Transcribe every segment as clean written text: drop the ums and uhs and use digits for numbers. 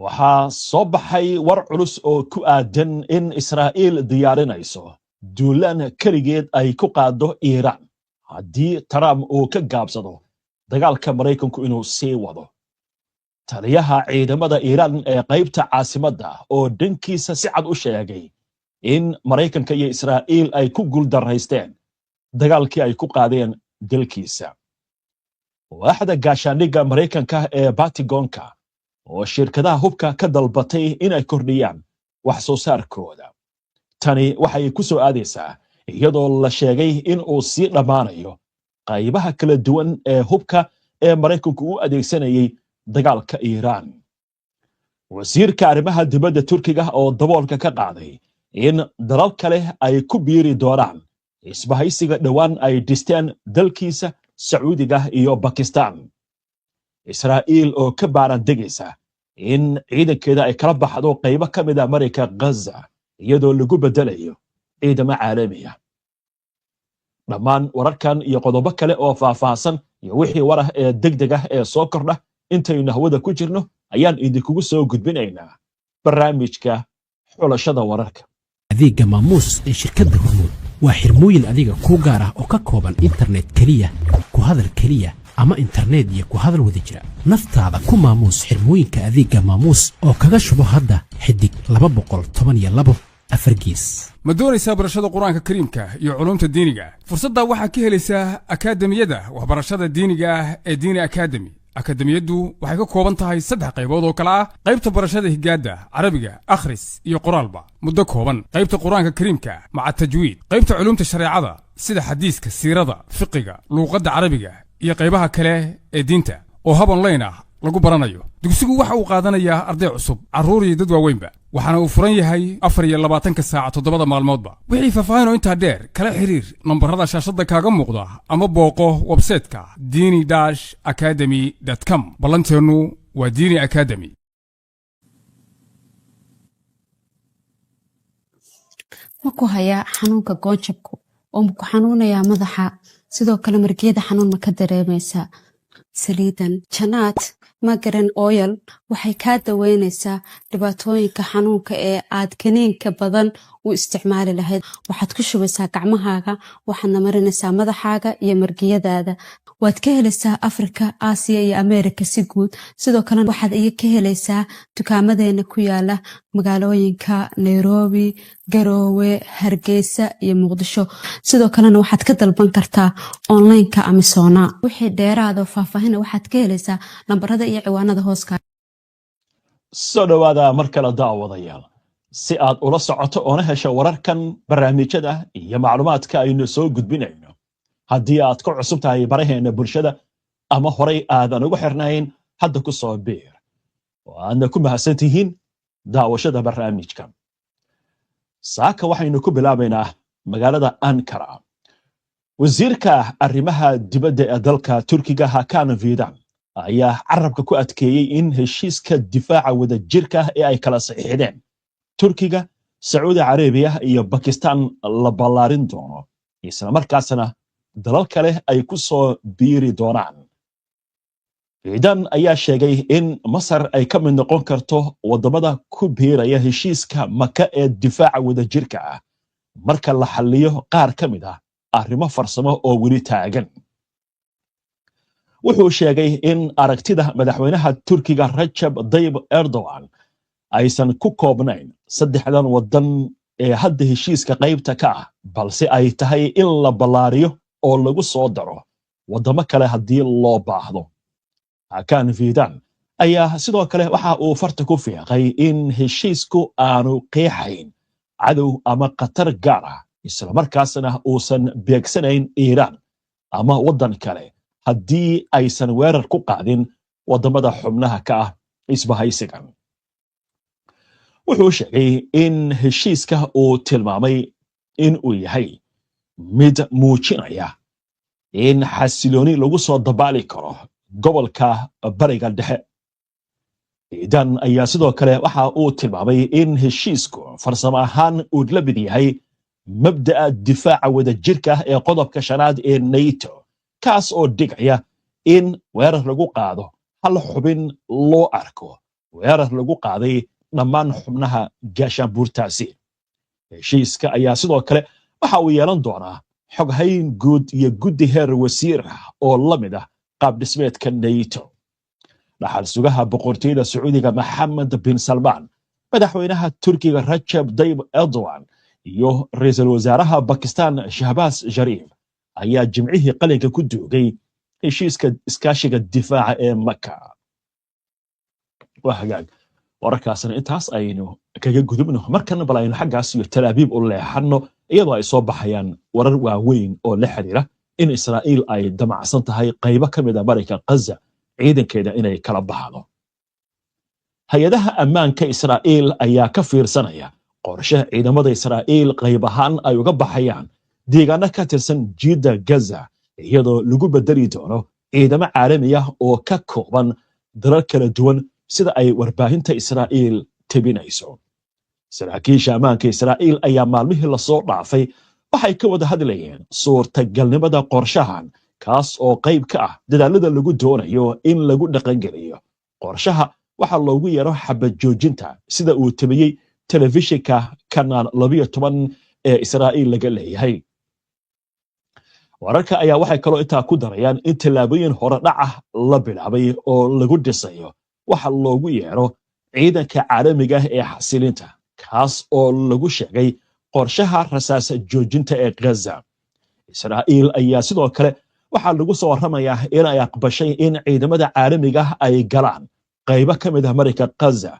waxaa soo baxay war culus oo ku aadan in Israa'iil diyaarinayso duulaan kaligeed ay ku qaado Iiraan haddii Trump uu ka gaabsado dagaalka Mareykanku inuu sii wado. taliyaha ciidamada Iiraan ee qaybta caasimadda oo dhankiisa si cad u sheegay in Mareykanka iyo Israa'iil ay ku guuldaraysteen dagaalkii ay ku qaadeen dalkiisa. waaxda gaashaandhigga Mareykanka ee Pentagonka oo shirkadaha hubka ka dalbatay inay kordhiyaan wax soo saarkooda. tani waxay ku soo aadaysaa iyadoo la sheegay in uu sii dhamaanayo qaybaha kala duwan ee hubka ee Mareykanku u adeegsanayay dagaalka Iiraan. wasiirka arrimaha dibadda Turkiga oo daboolka ka qaaday in dalal kale ay ku biiri doonaan isbahaysiga dhawaan ay dhisteen dalkiisa Sacuudiga iyo Pakistan. Israa'iil oo ka baaran degaysa in ciidankeeda ay kala baxdo qaybo ka mid ah marinka Gaza iyadoo lagu bedelayo ciidamo caalami ah. dhammaan wararkan iyo qodobo kale oo faahfaahsan iyo wixii warah ee degdeg ah ee soo kordha intaynu hawada ku jirno ayaan idinkugu soo gudbinaynaa barnaamijka xulashada wararka. adeegga maamuus ee shirkadda Hormuud waa xirmooyin adiga ku gaar ah oo ka kooban internet kaliya, ku hadal kaliya ama internet iyo ku hadal wada jira. naftaada ku maamuus xirmooyinka adeegga maamuus oo kaga shubo hadda xidig 212 afargees. ma doonaysaa barashada quraanka kariimka iyo culumta diiniga? fursadda waxaa ka helaysaa akaademiyada waxbarashada diiniga ah ee Diini Academy. akademiyadu waxay ka kooban tahay 3 qaybood oo kala ah: qaybta barashada higaada, carabiga, akhris iyo qoraalba muddo kooban; qaybta quraanka kariimka maca tajwiid; qaybta culumta shareecada sida xadiiska, siirada, fiqiga, luqadda carabiga iyo qaybaha kale ee diinta oo hab online ah lagu baranayo. dugsigu waxa uu qaadanayaa arday cusub, carruur iyo dad waaweynba, waxaana uu furan yahay 24 saac 7 maalmoodba. wixii faahfaahin intaa dheer kala xiriir nambarada shaashada kaaga muuqda ama booqo website-ka dini-academy.com. ballanteenu waa Diini Academy. ma ku hayaa xanuunka goonjabku oo ma ku xanuunayaa madaxa? sidoo kale margiyada xanuun ma ka dareemaysaa? saliidan janaat magaran oil waxay kaa daweynaysaa dhibaatooyinka xanuunka ee aad kaniinka badan u isticmaali lahayd. waxaad ku shubaysaa gacmahaaga, waxaadna marinaysaa madaxaaga iyo margiyadaada. waad ka helaysaa Afrika, Aasiya iyo Ameerika si guud. sidoo kale waxaad ka helaysaa dukaamadeena ku yaala magaalooyinka Nairobi, Garowe, Hargeysa iyo Muqdisho. sidoo kalena waxaad ka dalban kartaa online-ka Amazon. wixii dheeraad oo faahfaahin waxaad ka helaysaa nambarada iyo ciwaanada hooska. soo dhawaada mar kale daawadayaal, si aad ula socoto oo hesho wararkan, barnaamijyada iyo macluumaadka aynu soo gudbinayno. haddii aad ku cusub tahay baraheena bulshada ama horay aadan ugu xirnayn, hadda ku soo biir oo aadna ku mahadsantihiin daawashada barnaamijka. saaka waxaynu ku bilaabaynaa magaalada Ankara. wasiirka arrimaha dibadda ee dalka Turkiga Hakan Fidan ayaa carabka ku adkeeyay in heshiiska difaaca wadajirka ee ay kala saxiixdeen Turkiga, Sacuudi Carabiya iyo Pakistan la ballaarin doono, isla markaasna dalal kale ay ku soo biiri doonaan. Fidan ayaa sheegay in Masar ay ka mid noqon karto wadamada ku biiraya heshiiska Maka ee difaaca wadajirka ah marka la xalliyo qaar ka mid ah arrimo farsamo oo weli taagan. wuxuu sheegay in aragtida madaxweynaha Turkiga Recep Tayyip Erdogan aysan ku koobnayn 3 wadan ee hadda heshiiska qaybta ka ah, balse ay tahay in la ballaariyo oo lagu soo daro wadamo kale haddii loo baahdo. Hakan Fidan ayaa sidoo kale waxa uu farta ku fiiqay in heshiisku aanu qeexayn cadow ama qatar gaar ah, isla markaasna uusan beegsanayn Iiraan ama wadan kale haddii aysan weerar ku qaadin wadamada xubnaha ka ah isbahaysigan. wuxuu sheegay in heshiiska uu tilmaamay in uu yahay mid muujinaya in xasilooni lagu soo dabaali karo gobolka bariga dhexe. Fidan ayaa sidoo kale waxa uu tilmaamay in heshiisku farsamo ahaan uu la mid yahay mabda'a difaaca wadajirka ee qodobka 5 ee NATO, kaas oo dhigaya in weerar lagu qaado hal xubin loo arko weerar lagu qaaday dhammaan xubnaha gaashaanbuurtaasi. heshiiska ayaa sidoo kale waxa uu yeelan doonaa xoghayn guud iyo guddi heer wasiir ah oo la mid ah qaab dhismeedka NATO. dhaxal sugaha boqortooyada Sacuudiga Maxamed bin Salman, madaxweynaha Turkiga Recep Tayyip Erdogan iyo ra'iisul wasaaraha Pakistan Shahbaz Sharif ayaa jimcihii qalinka ku duugay heshiiska iskaashiga difaaca ee Makka. وهاجاج wararkaasna intaas aynu kaga gudubno markan bal aynu xaggaas iyo Tel Aviv u leexano iyadoo ay soo baxayaan warar waaweyn oo la xiriira in Israa'iil ay damacsan tahay qaybo ka mid ah marinka Gaza ciidankeeda inay kala baxdo. hay-adaha ammaanka Israa'iil ayaa ka fiirsanaya qorshe ciidamada Israa'iil qayb ahaan ay uga baxayaan deegaano ka tirsan jiida Gaza iyadoo lagu bedeli doono ciidamo caalami ah oo ka kooban dalal kala duwan sida ay warbaahinta Israa'iil tabinayso. saraakiisha ammaanka Israa'iil ayaa maalmihii la soo dhaafay waxay ka wada hadlayeen suurtagalnimada qorshahan kaas oo qayb ka ah dadaalada lagu doonayo in lagu dhaqangeliyo qorshaha waxa loogu yeero xabad joojinta sida uu tabiyey telefishinka Kanal 12 ee Israa'iil laga leeyahay. wararka ayaa waxay kaloo intaa ku darayaan in tallaabooyin hore dhac ah la bilaabay oo lagu dhisayo waxa loogu yeero ciidanka caalamiga ah ee xasilinta kaas oo lagu sheegay qorshaha rasaas joojinta ee Gaza. Israa'iil ayaa sidoo kale waxa lagu soo waramayaa in ay aqbashay in ciidamada caalamiga ah ay galaan qaybo ka mid ah marinka Gaza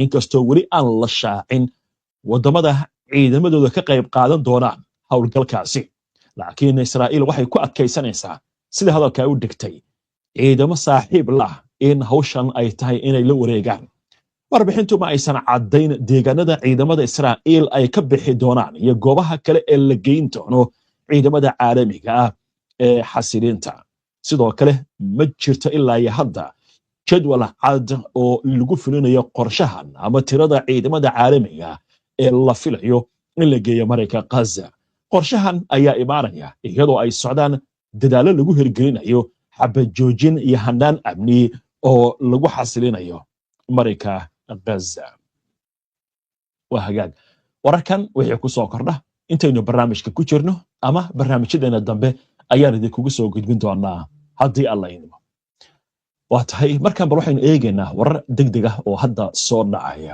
inkastoo weli aan la shaacin wadamada ciidamadooda ka qayb qaadan doonaan howlgalkaasi. laakiin Israa'iil waxay ku adkaysanaysaa sida hadalka u dhigtay ciidamo saaxiib la in hawshan ay tahay inay la wareegaan. warbixintu ma aysan caddayn deegaanada ciidamada Israa'iil ay ka bixi doonaan iyo goobaha kale ee la geyn doono ciidamada caalamiga ah ee xasilinta. sidoo kale ma jirto ilaa iyo hadda jadwal cad oo lagu fulinayo qorshahan ama tirada ciidamada caalamiga ee la filayo in la geeyo marinka Gaza. qorshahan ayaa imaanaya iyadoo ay socdaan dadaalo lagu hirgelinayo xabad joojin iyo hanaan amni oo lagu xasilinayo marinka Gaza. وهاجاج wararkan wixii ku soo kordha intaynu barnaamijka ku jirno ama barnaamijyadeena dambe ayaan idinkugu soo gudbin doonaa haddii alla idmo. waa tahay markan bal waxaynu eegaynaa warar degdeg ah oo hadda soo dhacaya.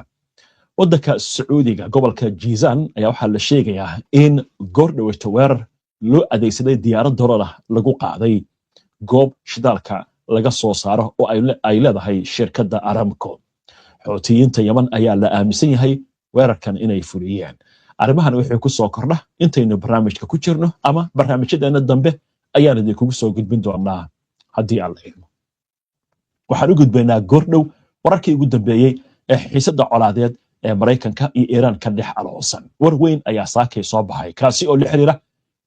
waddanka Sacuudiga gobolka Jizan ayaa waxaa la sheegayaa in goor dhaweyta weerar loo adeegsaday diyaarad daroon ah lagu qaaday goob shidaalka laga soo saaro oo ay leedahay shirkadda Aramco. xoutiyiinta Yemen ayaa la aaminsan yahay weerarkan inay fuliyeen. arrimahan wixii ku soo kordha intaynu barnaamijka ku jirno ama barnaamijyadeena dambe ayaan idinkugu soo gudbin doonaa haddii alla idmo. waxaan u gudbaynaa goor dhow wararkii ugu dambeeyey ee xiisadda colaadeed ee Mareykanka iyo Iiraan ka dhex aloosan. war weyn ayaa saakay soo baxay kaasi oo la xiriira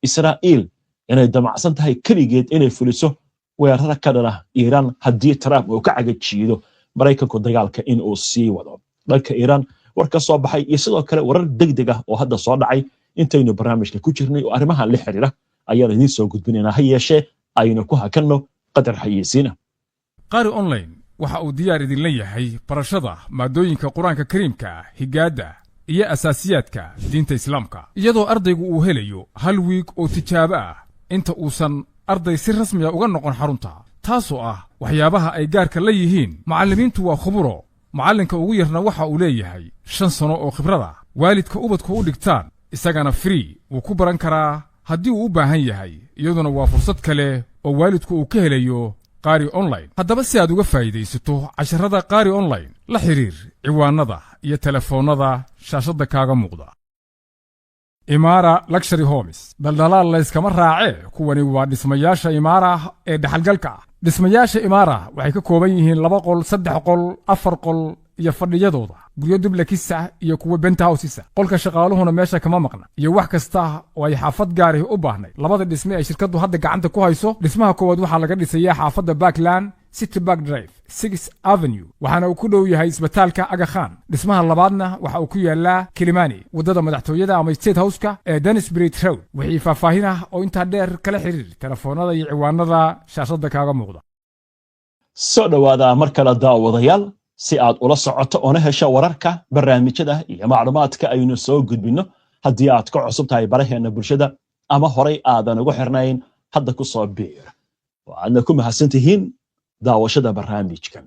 Israa'iil inay damacsan tahay kaligeed inay fuliso weerarada ka dhana Iiraan haddii Trump uu ka cagajiido Mareykanku dagaalka in uu sii wado. dhanka Iiraan war ka soo baxay iyo sidoo kale warar degdeg ah oo hadda soo dhacay intaynu barnaamijka ku jirnay oo arrimahan la xiriira ayaan idin soo gudbinaynaa ha yeeshee aynu ku hakanno qadar xayeysiina. qari online waxa uu diyaar idin leeyahay barashada maadooyinka quraanka kariimka higaada iyo asaasiyaadka diinta islaamka iyadoo ardaygu uu helayo hal wiig oo tijaabo ah inta uusan arday si rasmi ah uga noqon xarunta taasoo ah waxyaabaha ay gaarka la yihiin macallimiintu waa khuburo macallinka ugu yarna waxa uu leeyahay 5 sano oo khibrada waalidka ubadku u dhigtaan isagana free wuu ku baran karaa haddii uu u baahan yahay iyaduna waa fursad kale oo waalidku uu ka helayo qari online. haddaba si aad uga faa'iidaysato casharrada qari online la xiriir ciwaanada iyo telefoonada shaashada kaaga muuqda. Imara Luxury Homes daldalaal la iskama raacee kuwani waa dhismayaasha Imara ee dhaxalgalka ah. dhismayaasha Imara waxay ka kooban yihiin 2 qol 3 qol 4 qol iyo fadhiyadooda guryo dublekisa iyo kuwa penthouse qolka shaqaaluhuna meesha kama maqna iyo wax kasta oo ay xaafad gaar ah u baahnay. labada dhisme ay shirkadu hadda gacanta ku hayso dhismaha koowaad waxaa laga dhisayaa xaafadda Backland City Park Drive 6th Avenue waxaana uu ku dhow yahay isbitaalka Aga Khan. dhismaha labaadna waxa uu ku yaalaa Kilimani wadada madaxtooyada ama State House-ka ee Danisbury Road. wixii faahfaahin ah oo inta dheer kala xiriir telefoonada iyo ciwaanada shaashada kaaga muuqda. soo dhawaada mar kale daawadayaal si aad ula socoto oo na hesho wararka barnaamijyada iyo macluumaadka aynu soo gudbino haddii aad ka cusub tahay baraheena bulshada ama horay aadan ugu xirnayn hadda ku soo biir waadna ku mahadsantihiin daawashada barnaamijkan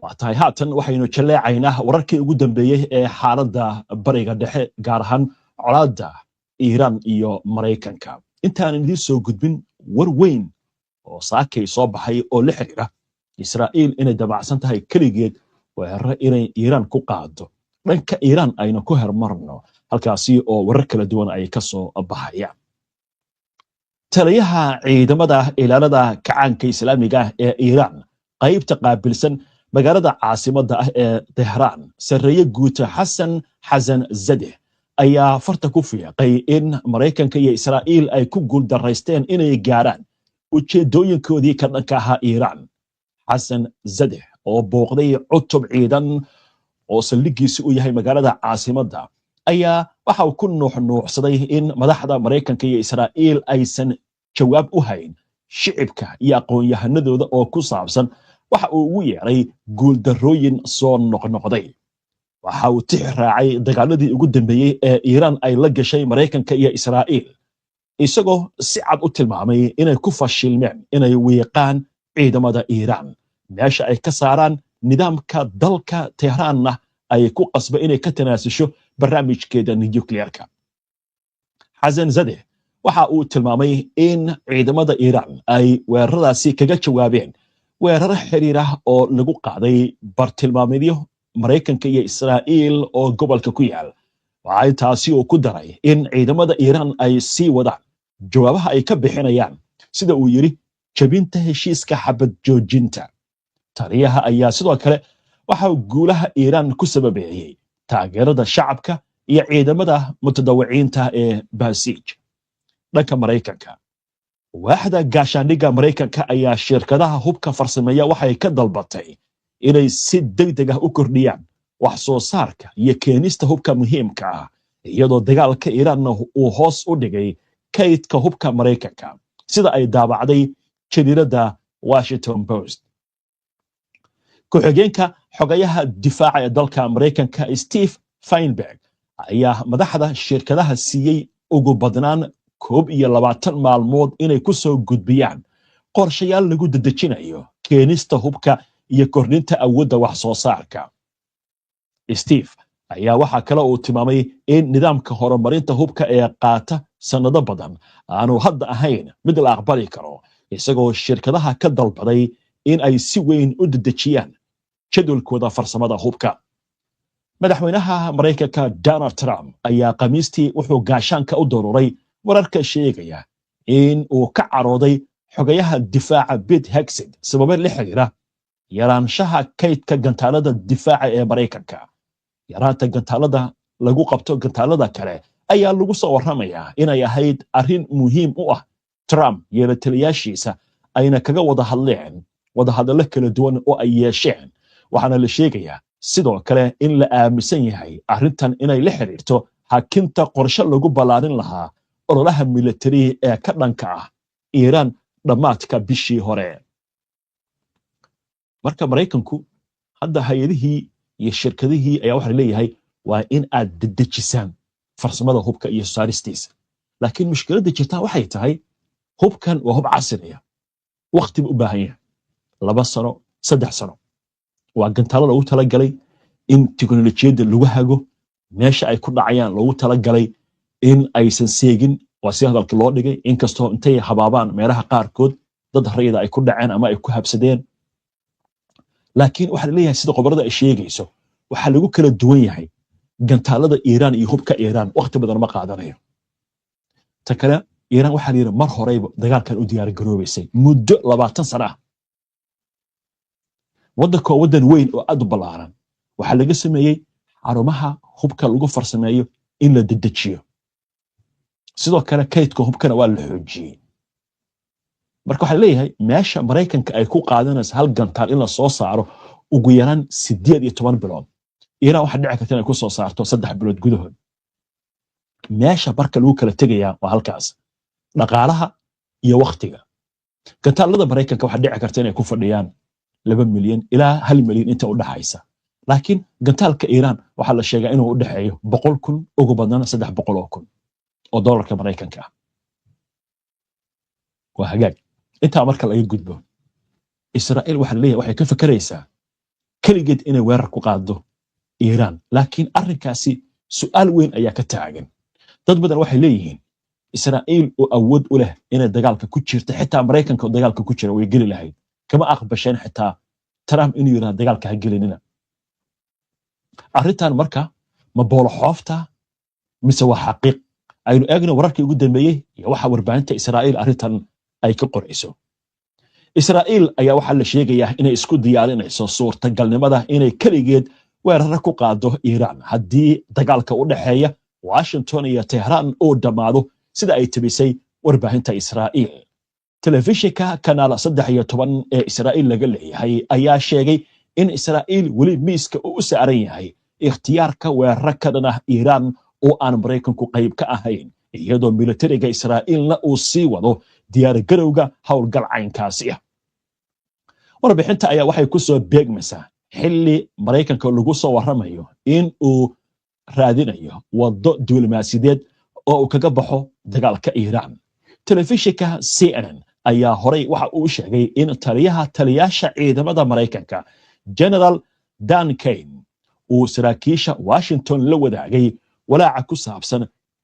waa tahay haatan waxaynu jaleecaynaa wararkii ugu dambeeyey ee xaaladda bariga dhexe gaar ahaan colaadda iiraan iyo maraykanka intaan idiin soo gudbin war weyn oo saakay soo baxay oo la xiriira israa'iil inay damacsan tahay keligeed weeraro inay iiraan ku qaado dhanka iiraan ayna ku hermarno halkaasi oo warar kala duwan ay ka soo baxayaan taliyaha ciidamada ilaalada kacaanka islaamiga ah ee iiraan qaybta qaabilsan magaalada caasimadda ah ee tehraan sarreeye guuta xasan zadeh ayaa farta ku fiiqay in maraykanka iyo israa'iil ay ku guuldaraysteen inay gaaraan ujeedooyinkoodii ka dhanka ahaa iiraan xasan zadeh oo booqday cutub ciidan oo saldhigiisu u yahay magaalada caasimadda ayaa waxa uu ku nuuxnuuxsaday in madaxda maraykanka iyo israa'iil aysan jawaab u hayn shicibka iyo aqoon-yahanadooda oo ku saabsan waxa uu ugu yeeray guuldarrooyin soo noqnoqday waxa uu tix raacay dagaaladii ugu dambeeyey ee iiraan ay la gashay maraykanka iyo israa'iil isagoo si cad u tilmaamay inay ku fashilmeen inay wiiqaan ciidamada iiraan meesha ay ka saaraan nidaamka dalka tehraanna ay ku qasba inay ka tanaasusho barnaamijkeeda nukliyeerka xasan zadeh waxa uu tilmaamay in ciidamada iiraan ay weeraradaasi kaga jawaabeen weeraro xiriir ah oo lagu qaaday bartilmaameedyo maraykanka iyo israa'iil oo gobolka ku yaal waxaa intaasi uu ku daray in ciidamada iiraan ay sii wadaan jawaabaha ay ka bixinayaan sida uu yidhi jabinta heshiiska xabad joojinta taliyaha ayaa sidoo kale waxa guulaha iiraan ku sababeeyey taageerada shacabka iyo ciidamada mutadawiciinta ee basiij dhanka maraykanka waaxda gaashaandhigga maraykanka ayaa shirkadaha hubka farsameeya waxay ka dalbatay inay si degdeg ah u kordhiyaan wax soo saarka iyo keenista hubka muhiimka ah iyadoo dagaalka iiraanna uu hoos u dhigay kaydka hubka maraykanka sida ay daabacday jariiradda Washington Post ku-xigeenka xogayaha difaaca ee dalka maraykanka Steve Feinberg ayaa madaxda shirkadaha siiyey ugu badnaan 21 maalmood inay ku soo gudbiyaan qorshayaal lagu dedejinayo keenista hubka iyo kordhinta awoodda wax soo saarka Steve ayaa waxa kale uu tilmaamay in nidaamka horumarinta hubka ee qaata sanado badan aanu hadda ahayn mid la aqbali karo isagoo shirkadaha ka dalbaday in ay si weyn u dedejiyaan jadwalkooda farsamada hubka madaxweynaha maraykanka Donald Trump ayaa khamiistii wuxuu gaashaanka u daruuray wararka sheegaya in uu ka carooday xogayaha difaaca Pete Hegseth sababo la xiriira yaraanshaha kaydka gantaalada difaaca ee maraykanka yaraanta gantaalada lagu qabto gantaalada kale ayaa lagu soo warramayaa inay ahayd arrin muhiim u ah Trump iyo taliyaashiisa ayna kaga wada hadleen wadahadallo kala duwan oo ay yeesheen waxaana la sheegayaa sidoo kale in la aaminsan yahay arrintan inay la xiriirto hakinta qorshe lagu ballaarin lahaa ololaha militari ee ka dhanka ah iiraan dhammaadka bishii hore marka maraykanku hadda hay'adihii iyo shirkadihii ayaa waxa leeyahay waa in aad dedejisaan farsamada hubka iyo saaristiisa laakiin mushkiladda jirta waxay tahay hubkan waa hub casri ah waqti u baahan yahay 2 sano 3 sano waa gantaalo lagu talagalay in tiknoolajiyada lagu hago meesha ay ku dhacayaan lagu talagalay in aysan seegin waa si hadalka loo dhigay inkastoo intay habaabaan meelaha qaarkood dad rayida ay ku dhaceen ama ay ku habsadeen laakiin waxa la leeyahay sida qobarada ay sheegayso waxa lagu kala duwan yahay gantaalada Iiraan iyo hubka Iiraan waqti badan ma qaadanayo ta kale Iiraan waxa la yiri mar horeyba dagaalkan u diyaar garoobaysay muddo 20 sano ah wadan weyn oo aad u ballaaran waxa laga sameeyay xarumaha hubka lagu farsameeyo in la dedejiyo sidoo kale kaydka hubkana waa la xoojiyay marka waxa leeyahay meesha maraykanka ay ku qaadanayso hal gantaal in la soo saaro ugu yaraan 18 bilood Iiraan waxa dhici karta inay ku soo saarto 3 bilood gudahood meesha barka lagu kala tagayaa waa halkaas dhaqaalaha iyo waqtiga gantaalada maraykanka waxa dhici karta inay ku fadhiyaan 2 milyan ilaa 1 milyan inta u dhaxaysa laakiin gantaalka Iiraan waxa la sheegaa inuu u dhaxeeyo 100,000 ugu badan 300,000 oo dollarka Mareykanka ah waa hagaag inta marka laga gudbo Israa'iil waxa leeyahay waxay ka fakaraysaa kaligeed inay weerar ku qaado Iiraan laakiin arrinkaasi su'aal weyn ayaa ka taagan dad badan waxay leeyihiin Israa'iil oo awood u leh inay dagaalka ku jirto xitaa Mareykanka oo dagaalka ku jira way gali lahayd kama aqbasheen xitaa Trump inuu yiraahdo dagaalka ha gelinina arrintan marka ma boolo xoofta mise waa xaqiiq aynu eegno wararkii ugu dambeeyay iyo waxa warbaahinta Israa'iil arrintan ay ka qorayso Israa'iil ayaa waxa la sheegayaa inay isku diyaarinayso suurtagalnimada inay kaligeed weerar ku qaado Iiraan haddii dagaalka u dhaxeeya Washington iyo Tehran oo dhamaado sida ay tabisay warbaahinta Israa'iil telefishinka kanaal 13 ee Israa'iil laga leeyahay ayaa sheegay in Israa'iil wali miiska u saaran yahay ikhtiyaarka weerar ka dhan ah Iiraan oo aan Mareykanku qayb ka ahayn iyadoo militariga Israa'iilna uu sii wado diyaar garowga howlgal caynkaasi ah warbixinta ayaa waxay ku soo beegmaysaa xilli Mareykanka lagu soo waramayo in uu raadinayo wado diblomaasiyadeed oo uu kaga baxo dagaalka Iiraan telefishinka CNN ayaa horay waxa uu sheegay in taliyaasha ciidamada Mareykanka General Dan Kane uu saraakiisha Washington la wadaagay walaaca ku saabsan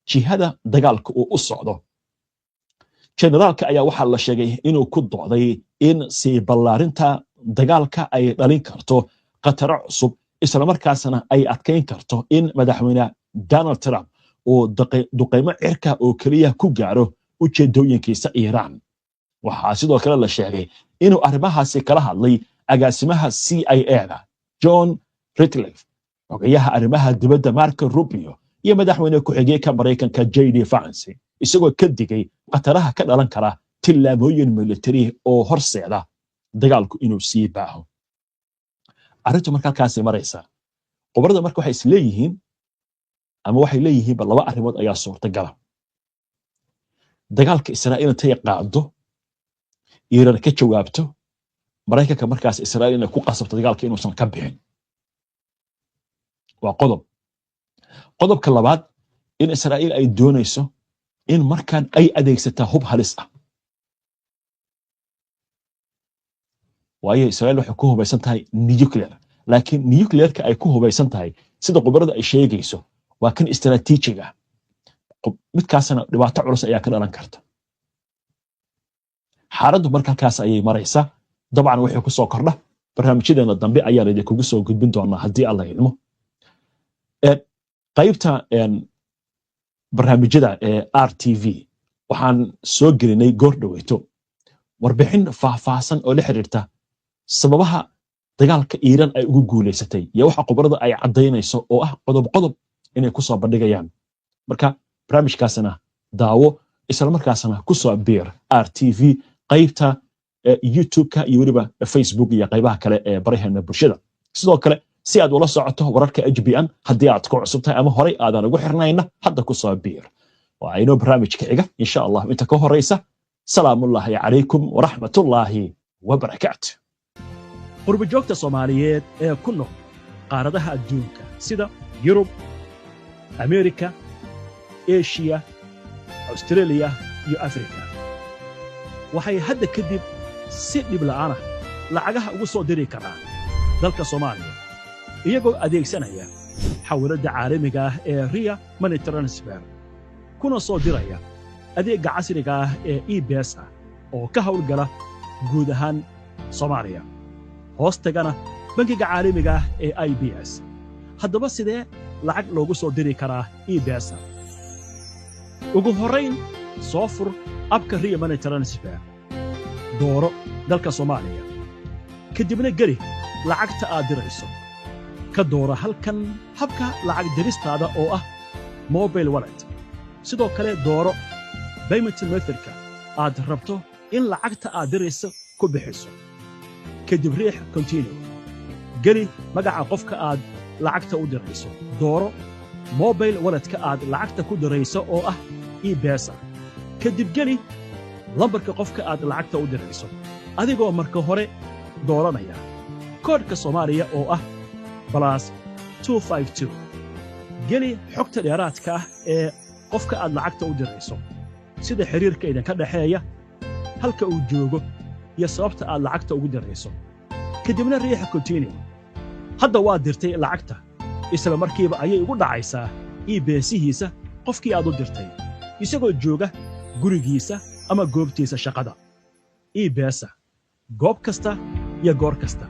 jihada dagaalka uu u socdo generaalka ayaa waxa la sheegay inuu ku dooday in si ballaarinta dagaalka ay dhalin karto qatar cusub isla markaasna ay adkeyn karto in madaxweyne Donald Trump oo duqeymo cirka oo kaliya ku gaaro ujeedooyinkiisa Iiraan waxa sidoo kale la sheegay inuu arrimahaasi kala hadlay agaasimaha CIA-da John Ratcliffe ogayaha arrimaha dibadda Marco Rubio iyo madaxweyne ku-xigeenka Mareykanka JD Vance isagoo ka digay qataraha ka dhalan kara tillaabooyin militari oo horseeda dagaalku inuu sii baaho arrintu marka halkaas maraysa qobarada marka waxay isleeyihiin ama waxay leeyihiin laba arrimood ayaa suurtagal dagaalka Israa'iil intay qaado Iiraan ka jawaabto Mareykanka markaas Israa'iil ku qasabto dagaalka inuusan ka bixin waa qodobka labaad in Israa'iil ay doonayso in markan ay adeegsato hub halis ah waayo Israa'iil waxay ku hubaysan tahay nuclear laakiin nuclearka ay ku hubaysan tahay sida qobarada ay sheegayso waa kan istiraatiijiga midkaasna dhibaato culus ayaa ka dhalan karta xaaladdu marka halkaas ayay maraysaa dabcan waxay ku soo kordha barnaamijyadeena dambe ayaa idinkugu soo gudbin doonaa haddii alla idmo qaybta barnaamijyada RTV waxaan soo gelinay goor dhaweyto warbixin faahfaahsan oo la xiriirta sababaha dagaalka Iiraan ay ugu guuleysatay iyo waxa qobarada ay cadeynayso oo ah qodob inay ku soo bandhigayaan marka barnaamijkaasna daawo isla markaasna ku soo biir RTV qaybta YouTube-ka iyo waliba Facebook iyo qaybaha kale ee baraheena bulshada sidoo kale si aad ula socoto wararka HBN haddii aad ku cusubtahay ama horay aadan ugu xirnayna hadda ku soo biir waa inoo barnaamijka xiga insha Allah inta ka horeysa salaamullaahi calaykum waraxmatullaahi wabarakaatuh qurbo joogta Soomaaliyeed ee ku nool qaaradaha adduunka sida Yurub Amerika Asia Australia iyo Afrika waxay hadda kadib si dhib la'aan ah lacagaha ugu soo diri karaan dalka Soomaaliya iyagoo adeegsanaya xawaalada caalamiga ah ee Ria Money Transfer kuna soo diraya adeegga casriga ah ee eBesa oo ka hawlgala guud ahaan Soomaaliya hoos tagana bangiga caalamiga ah ee IBS haddaba sidee lacag loogu soo diri karaa eBesa ugu horeyn soo fur abka Ria Money Transfer dooro dalka Soomaaliya kadibna geli lacagta aad dirayso ka dooro halkan habka lacag diristaada oo ah mobile wallet sidoo kale dooro payment method-ka aad rabto in lacagta aad dirayso ku bixiso kadib riix continue geli magaca qofka aad lacagta u dirayso dooro mobile wallet-ka aad lacagta ku dirayso oo ah eBesa kadib geli lambarka qofka aad lacagta u dirayso adigoo marka hore dooranaya koodhka Soomaaliya oo ah +252 geli xogta dheeraadka ah ee qofka aad lacagta u dirayso sida xiriirka idinka dhaxeeya halka uu joogo iyo sababta aad lacagta ugu dirayso kadibna riixa continue hadda waa dirtay lacagta isla markiiba ayay ugu dhacaysaa iibesihiisa qofkii aad u dirtay isagoo jooga gurigiisa ama goobtiisa shaqada iibesa goob kasta iyo goor kasta